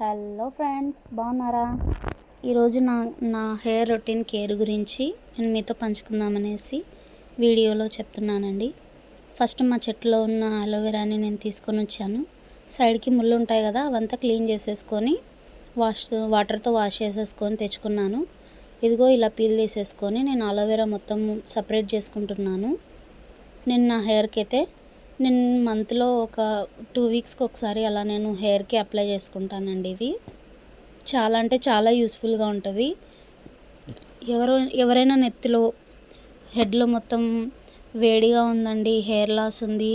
Hello friends, బాగున్నారా? ఈరోజు నా హెయిర్ రొటీన్ కేర్ గురించి నేను మీతో పంచుకుందామనేసి వీడియోలో చెప్తున్నానండి. ఫస్ట్ మా చెట్టులో ఉన్న అలోవెరాని నేను తీసుకొని వచ్చాను. సైడ్కి ముళ్ళు ఉంటాయి కదా, అవంతా క్లీన్ చేసేసుకొని వాటర్తో వాష్ చేసేసుకొని తెచ్చుకున్నాను. ఇదిగో ఇలా పీల్ తీసేసుకొని నేను అలోవెరా మొత్తం సపరేట్ చేసుకుంటున్నాను. నేను నా హెయిర్కి అయితే నేను మంత్లో ఒక 2 వీక్స్కి ఒకసారి అలా నేను హెయిర్కి అప్లై చేసుకుంటానండి. ఇది చాలా అంటే చాలా యూస్ఫుల్గా ఉంటుంది. ఎవరైనా నెత్తిలో హెడ్లో మొత్తం వేడిగా ఉందండి, హెయిర్ లాస్ ఉంది,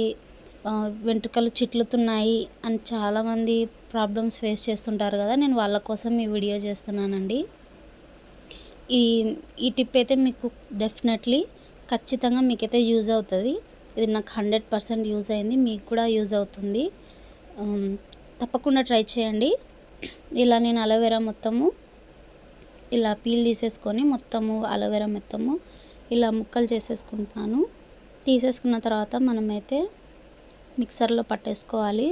వెంట్రుకలు చిట్లుతున్నాయి అని చాలామంది ప్రాబ్లమ్స్ ఫేస్ చేస్తుంటారు కదా, నేను వాళ్ళ కోసం ఈ వీడియో చేస్తున్నానండి. ఈ టిప్ అయితే మీకు డెఫినెట్లీ ఖచ్చితంగా మీకైతే యూజ్ అవుతుంది. ఇది నాకు 100% యూజ్ అయింది, మీకు కూడా యూజ్ అవుతుంది. తప్పకుండా ట్రై చేయండి. ఇలా నేను అలోవెరా మొత్తము ఇలా పీల్ తీసేసుకొని మొత్తము అలోవెరా మొత్తము ఇలా ముక్కలు చేసేసుకుంటున్నాను. తీసేసుకున్న తర్వాత మనమైతే మిక్సర్లో పట్టేసుకోవాలి.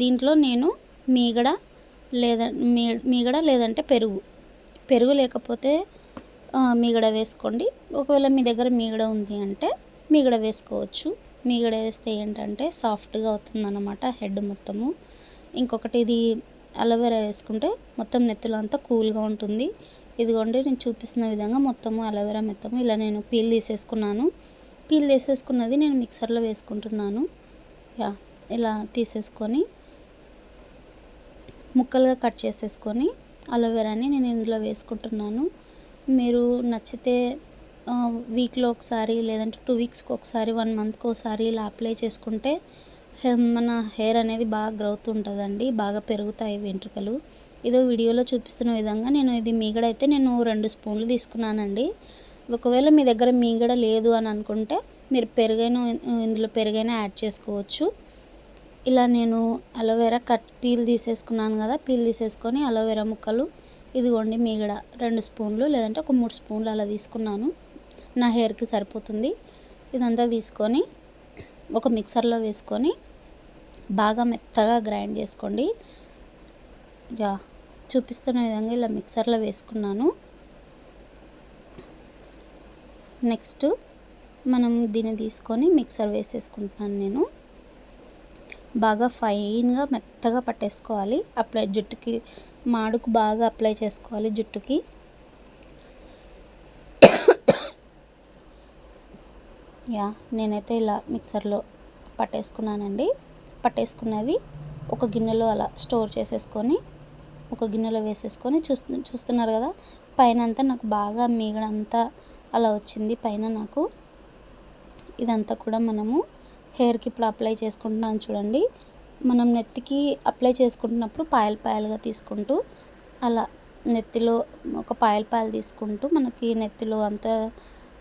దీంట్లో నేను మీగడ లేదంటే పెరుగు లేకపోతే మీగడ వేసుకోండి. ఒకవేళ మీ దగ్గర మీగడ ఉంది అంటే మీగడ వేసుకోవచ్చు. మీగడ వేస్తే ఏంటంటే సాఫ్ట్గా అవుతుందన్నమాట హెడ్ మొత్తము. ఇంకొకటి, ఇది అలోవెరా వేసుకుంటే మొత్తం నెత్తిలో అంతా కూల్గా ఉంటుంది. ఇదిగోండి నేను చూపిస్తున్న విధంగా మొత్తము అలోవెరా మొత్తము ఇలా నేను పీల్ తీసేసుకున్నాను. పీల్ తీసేసుకున్నది నేను మిక్సర్లో వేసుకుంటున్నాను. ఇలా తీసేసుకొని ముక్కలుగా కట్ చేసేసుకొని అలోవెరాని నేను ఇందులో వేసుకుంటున్నాను. మీరు నచ్చితే వీక్లో ఒకసారి లేదంటే 2 వీక్స్కి ఒకసారి 1 మంత్కి ఒకసారి ఇలా అప్లై చేసుకుంటే మన హెయిర్ అనేది బాగా గ్రోత్ ఉంటుందండి, బాగా పెరుగుతాయి వెంట్రుకలు. ఇదో వీడియోలో చూపిస్తున్న విధంగా ఇది మీగడ అయితే నేను 2 స్పూన్లు తీసుకున్నానండి. ఒకవేళ మీ దగ్గర మీగడ లేదు అని అనుకుంటే మీరు ఇందులో పెరుగైనా యాడ్ చేసుకోవచ్చు. ఇలా నేను అలోవెరా పీల్ తీసేసుకున్నాను కదా, పీల్ తీసేసుకొని అలోవెరా ముక్కలు ఇదిగోండి మీగడ 2 స్పూన్లు లేదంటే ఒక 3 స్పూన్లు అలా తీసుకున్నాను. నా హెయిర్కి సరిపోతుంది. ఇదంతా తీసుకొని ఒక మిక్సర్లో వేసుకొని బాగా మెత్తగా గ్రైండ్ చేసుకోండి. చూపిస్తున్న విధంగా ఇలా మిక్సర్లో వేసుకున్నాను. నెక్స్ట్ మనం దీన్ని తీసుకొని మిక్సర్ వేసేసుకుంటున్నాను. నేను బాగా ఫైన్గా మెత్తగా పట్టేసుకోవాలి. జుట్టుకి మాడుకు బాగా అప్లై చేసుకోవాలి జుట్టుకి. నేనైతే ఇలా మిక్సర్లో పట్టేసుకున్నానండి. పట్టేసుకున్నది ఒక గిన్నెలో అలా స్టోర్ చేసేసుకొని ఒక గిన్నెలో వేసేసుకొని చూస్తున్నారు కదా, పైన అంతా నాకు బాగా మీగడంతా అలా వచ్చింది పైన నాకు. ఇదంతా కూడా మనము హెయిర్కి ఇప్పుడు అప్లై చేసుకుంటున్నాను చూడండి. మనం నెత్తికి అప్లై చేసుకుంటున్నప్పుడు పాయలుగా తీసుకుంటూ అలా నెత్తిలో ఒక పాయలు తీసుకుంటూ మనకి నెత్తిలో అంతా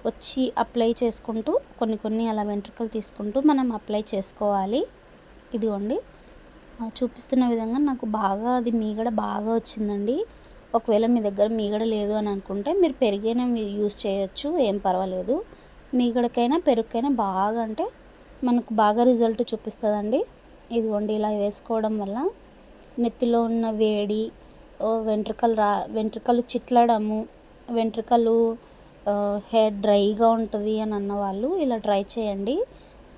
వచ్చి అప్లై చేసుకుంటూ కొన్ని అలా వెంట్రుకలు తీసుకుంటూ మనం అప్లై చేసుకోవాలి. ఇదిగోండి చూపిస్తున్న విధంగా నాకు బాగా అది మీగడ బాగా వచ్చిందండి. ఒకవేళ మీ దగ్గర మీగడ లేదు అని అనుకుంటే మీరు పెరుగైనా యూజ్ చేయొచ్చు, ఏం పర్వాలేదు. మీగడకైనా పెరుగుకైనా బాగా అంటే మనకు బాగా రిజల్ట్ చూపిస్తుందండి. ఇదిగోండి ఇలా వేసుకోవడం వల్ల నెత్తిలో ఉన్న వేడి, వెంట్రుకలు చిట్లడము, వెంట్రుకలు హెయిర్ డ్రైగా ఉంటుంది అని అన్నవాళ్ళు ఇలా ట్రై చేయండి.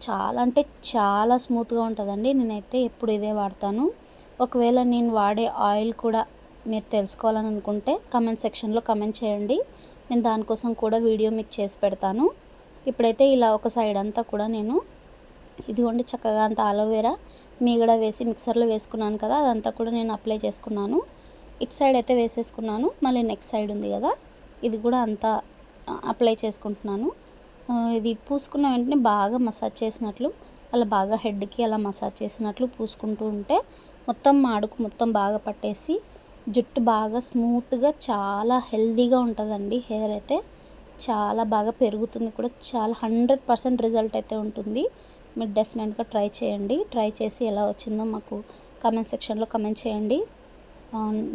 చాలా అంటే చాలా స్మూత్గా ఉంటుందండి. నేనైతే ఎప్పుడు ఇదే వాడతాను. ఒకవేళ నేను వాడే ఆయిల్ కూడా మీరు తెలుసుకోవాలని అనుకుంటే కమెంట్ సెక్షన్లో కమెంట్ చేయండి. నేను దానికోసం కూడా వీడియో మీకు చేసి పెడతాను. ఇప్పుడైతే ఇలా ఒక సైడ్ అంతా కూడా నేను ఇదిగోండి చక్కగా అంత అలోవెరా మీగడ వేసి మిక్సర్లో వేసుకున్నాను కదా, అదంతా కూడా నేను అప్లై చేసుకున్నాను. ఇటు సైడ్ అయితే వేసేసుకున్నాను. మళ్ళీ నెక్స్ట్ సైడ్ ఉంది కదా, ఇది కూడా అంతా అప్లై చేసుకుంటున్నాను. ఇది పూసుకున్న వెంటనే బాగా మసాజ్ చేసినట్లు అలా బాగా హెడ్కి అలా మసాజ్ చేసినట్లు పూసుకుంటూ ఉంటే మొత్తం మాడుకు మొత్తం బాగా పట్టేసి జుట్టు బాగా స్మూత్గా చాలా హెల్తీగా ఉంటుందండి. హెయిర్ అయితే చాలా బాగా పెరుగుతుంది కూడా, చాలా 100% రిజల్ట్ అయితే ఉంటుంది. మీరు డెఫినెట్గా ట్రై చేయండి. ట్రై చేసి ఎలా వచ్చిందో మాకు కమెంట్ సెక్షన్లో కమెంట్ చేయండి.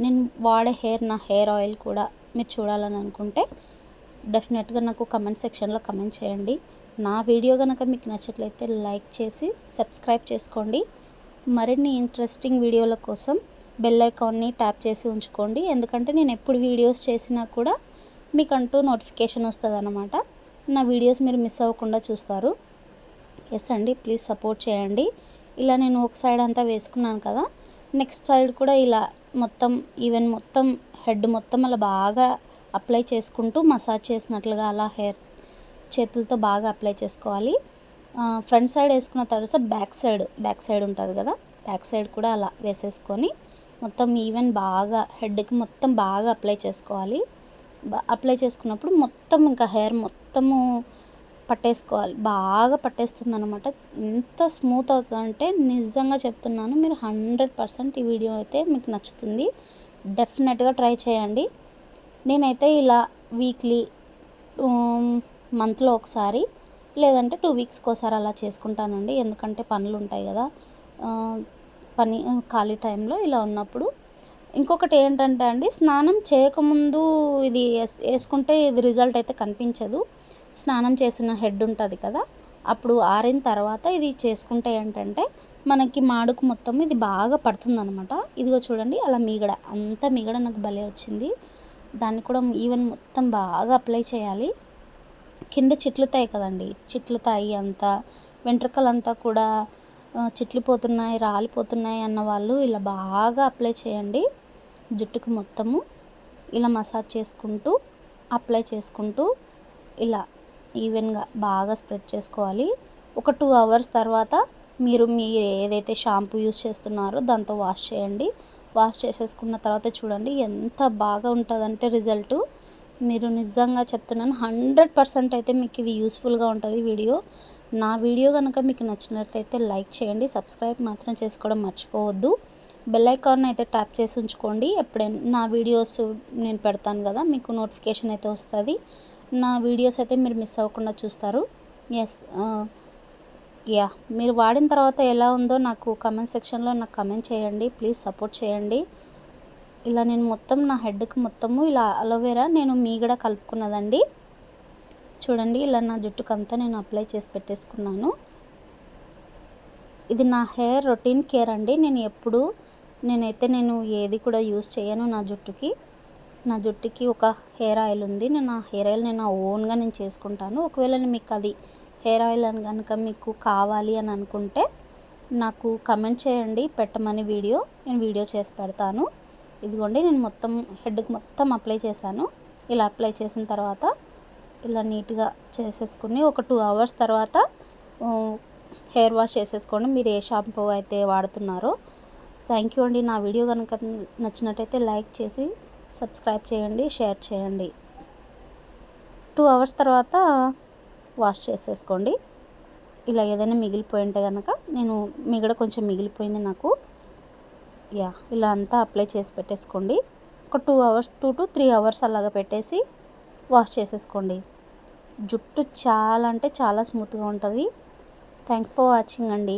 నేను వాడే నా హెయిర్ ఆయిల్ కూడా మీరు చూడాలని అనుకుంటే డెఫినెట్గా నాకు కమెంట్ సెక్షన్లో కమెంట్ చేయండి. నా వీడియో కనుక మీకు నచ్చట్లయితే లైక్ చేసి సబ్స్క్రైబ్ చేసుకోండి. మరిన్ని ఇంట్రెస్టింగ్ వీడియోల కోసం బెల్ ఐకాన్ని ట్యాప్ చేసి ఉంచుకోండి. ఎందుకంటే నేను ఎప్పుడు వీడియోస్ చేసినా కూడా మీకంటూ నోటిఫికేషన్ వస్తుందన్నమాట. నా వీడియోస్ మీరు మిస్ అవ్వకుండా చూస్తారు. ఎస్ అండి, ప్లీజ్ సపోర్ట్ చేయండి. ఇలా నేను ఒక సైడ్ అంతా వేసుకున్నాను కదా, నెక్స్ట్ సైడ్ కూడా ఇలా మొత్తం ఈవెన్ మొత్తం హెడ్ మొత్తం అలా బాగా అప్లై చేసుకుంటూ మసాజ్ చేసినట్లుగా అలా హెయిర్ చేతులతో బాగా అప్లై చేసుకోవాలి. ఫ్రంట్ సైడ్ వేసుకున్న తర్వాత బ్యాక్ సైడ్ ఉంటుంది కదా, బ్యాక్ సైడ్ కూడా అలా వేసేసుకొని మొత్తం ఈవెన్ బాగా హెడ్కి మొత్తం బాగా అప్లై చేసుకోవాలి. అప్లై చేసుకున్నప్పుడు మొత్తం ఇంకా హెయిర్ మొత్తము పట్టేసుకోవాలి, బాగా పట్టేస్తుంది అనమాట. ఎంత స్మూత్ అవుతుందంటే నిజంగా చెప్తున్నాను, మీరు 100% ఈ వీడియో అయితే మీకు నచ్చుతుంది. డెఫినెట్గా ట్రై చేయండి. నేనైతే ఇలా వీక్లీ, మంత్లో ఒకసారి లేదంటే 2 వీక్స్కి ఒకసారి అలా చేసుకుంటానండి. ఎందుకంటే పనులు ఉంటాయి కదా, ఖాళీ టైంలో ఇలా ఉన్నప్పుడు. ఇంకొకటి ఏంటంటే అండి, స్నానం చేయకముందు ఇది వేసుకుంటే ఇది రిజల్ట్ అయితే కనిపించదు. స్నానం చేసిన హెడ్ ఉంటుంది కదా, అప్పుడు ఆరిన తర్వాత ఇది చేసుకుంటే ఏంటంటే మనకి మాడుకు మొత్తం ఇది బాగా పడుతుందనమాట. ఇదిగో చూడండి, అలా అంత మీగడ నాకు భలే వచ్చింది. దాన్ని కూడా ఈవెన్ మొత్తం బాగా అప్లై చేయాలి. కింద చిట్లుతాయి కదండి, చిట్లుతాయి అంతా వెంట్రుకలంతా కూడా చిట్లిపోతున్నాయి, రాలిపోతున్నాయి అన్న వాళ్ళు ఇలా బాగా అప్లై చేయండి. జుట్టుకు మొత్తము ఇలా మసాజ్ చేసుకుంటూ అప్లై చేసుకుంటూ ఇలా ఈవెన్గా బాగా స్ప్రెడ్ చేసుకోవాలి. ఒక 2 అవర్స్ తర్వాత మీరు ఏదైతే షాంపూ యూస్ చేస్తున్నారో దాంతో వాష్ చేయండి. వాష్ చేసేసుకున్న తర్వాత చూడండి ఎంత బాగా ఉంటుందంటే రిజల్ట్. మీరు నిజంగా చెప్తున్నాను, 100% అయితే మీకు ఇది యూస్ఫుల్గా ఉంటుంది వీడియో. నా వీడియో కనుక మీకు నచ్చినట్లయితే లైక్ చేయండి, సబ్స్క్రైబ్ మాత్రం చేసుకోవడం మర్చిపోవద్దు. బెల్ ఐకాన్ అయితే ట్యాప్ చేసి ఉంచుకోండి. ఎప్పుడైనా నా వీడియోస్ నేను పెడతాను కదా, మీకు నోటిఫికేషన్ అయితే వస్తుంది. నా వీడియోస్ అయితే మీరు మిస్ అవ్వకుండా చూస్తారు. ఎస్, మీరు వాడిన తర్వాత ఎలా ఉందో నాకు కమెంట్ సెక్షన్లో నాకు కమెంట్ చేయండి. ప్లీజ్ సపోర్ట్ చేయండి. ఇలా నేను మొత్తం నా హెడ్కి మొత్తము ఇలా అలోవెరా నేను మీగడ కలుపుకున్నదండి. చూడండి, ఇలా నా జుట్టుకంతా నేను అప్లై చేసి పెట్టేసుకున్నాను. ఇది నా హెయిర్ రొటీన్ కేర్ అండి. నేను ఏది కూడా యూస్ చేయను నా జుట్టుకి ఒక హెయిర్ ఆయిల్ ఉంది. నేను ఆ హెయిర్ ఆయిల్ ఓన్గా చేసుకుంటాను. ఒకవేళ మీకు అది హెయిర్ ఆయిల్ అని కనుక మీకు కావాలి అని అనుకుంటే నాకు కమెంట్ చేయండి, పెట్టమని నేను వీడియో చేసి పెడతాను. ఇదిగోండి, నేను మొత్తం హెడ్కి మొత్తం అప్లై చేశాను. ఇలా అప్లై చేసిన తర్వాత ఇలా నీట్గా చేసేసుకుని ఒక 2 అవర్స్ తర్వాత హెయిర్ వాష్ చేసేసుకోండి, మీరు ఏ షాంపూ అయితే వాడుతున్నారో. థ్యాంక్ యూ అండి. నా వీడియో కనుక నచ్చినట్టయితే లైక్ చేసి సబ్స్క్రైబ్ చేయండి, షేర్ చేయండి. 2 అవర్స్ తర్వాత వాష్ చేసేసుకోండి. ఇలా ఏదైనా మిగిలిపోయి ఉంటే కనుక, మిగడ కొంచెం మిగిలిపోయింది నాకు. ఇలా అంతా అప్లై చేసి పెట్టేసుకోండి. ఒక 2 to 3 అవర్స్ అలాగా పెట్టేసి వాష్ చేసేసుకోండి. జుట్టు చాలా అంటే చాలా స్మూత్గా ఉంటుంది. థ్యాంక్స్ ఫర్ వాచింగ్ అండి.